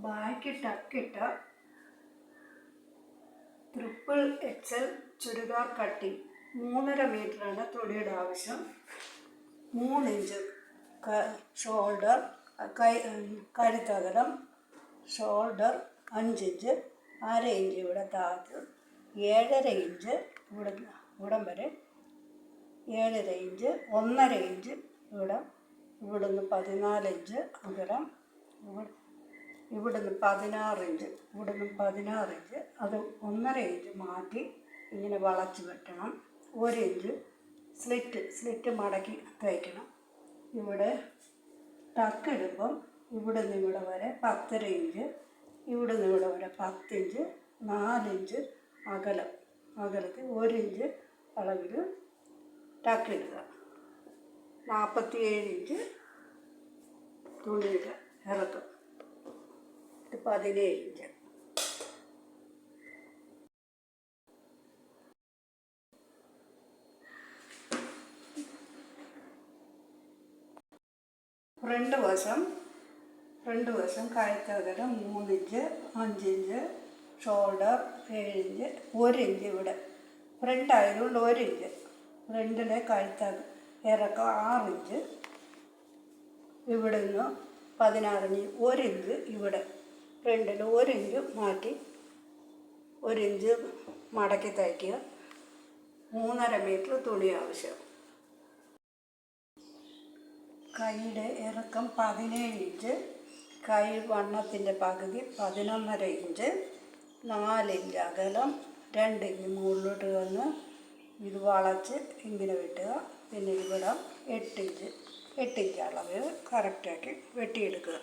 Back ടക്കിട്ട triple XL churidar cutting 3.5 മീറ്ററാണ് തുണിയുടെ ആവശ്യം. 3 ഇഞ്ച് ഷോൾഡർ കഴുത്തകലം, ഷോൾഡർ 5 ഇഞ്ച്, 1/2 ഇഞ്ച് ഇവിടെ താഴത്ത്, 7.5 ഇഞ്ച് ഇവിടം വരെ, 7.5 ഇഞ്ച്, 1.5 ഇഞ്ച് ഇവിടുന്ന് 14 ഇഞ്ച് അകലം, ഇവിടുന്ന് 16 ഇഞ്ച്, ഇവിടുന്ന് 16 ഇഞ്ച്, അത് 1.5 ഇഞ്ച് മാറ്റി ഇങ്ങനെ വളച്ച് വെട്ടണം. 1 ഇഞ്ച് സ്ലിറ്റ് മടക്കി തയ്ക്കണം. ഇവിടെ ടക്ക് ഇടുമ്പം ഇവിടുന്ന് ഇവിടെ വരെ 10.5 ഇഞ്ച്, ഇവിടുന്ന് ഇവിടെ വരെ 10 ഇഞ്ച്, 4 ഇഞ്ച് അകലത്തിൽ 1 ഇഞ്ച് അളവിൽ ടക്ക് ഇടുക. 47 ഇഞ്ച് തുണിയുടെ ഇറക്കം, 17 ഇഞ്ച്. ഫ്രണ്ട് വശം കഴുത്തകലം 3 inch, 5 inch, shoulder 7 inch, 1 inch ഇവിടെ ഫ്രണ്ട് ആയതുകൊണ്ട് 1 ഇഞ്ച്, ഫ്രണ്ടിലെ ഇറക്കം 6 ഇഞ്ച്, ഇവിടെ നിന്ന് 16 ഇഞ്ച്, 1 ഇഞ്ച് ഇവിടെ ഫ്രണ്ടിൽ 1 ഇഞ്ച് മാറ്റി 1 ഇഞ്ച് മടക്കി തയ്ക്കുക. 3.5 മീറ്റർ തുണി ആവശ്യം. കൈയുടെ ഇറക്കം 17 ഇഞ്ച്, കൈ വണ്ണത്തിൻ്റെ പകുതി 11.5 ഇഞ്ച്, 4 ഇഞ്ച് അകലം, 2 ഇഞ്ച് മുകളിലോട്ട് വന്ന് ഇത് വളച്ച് ഇങ്ങനെ വെട്ടുക. പിന്നെ ഇവിടെ 8 ഇഞ്ച് അളവ് കറക്റ്റാക്കി വെട്ടിയെടുക്കുക.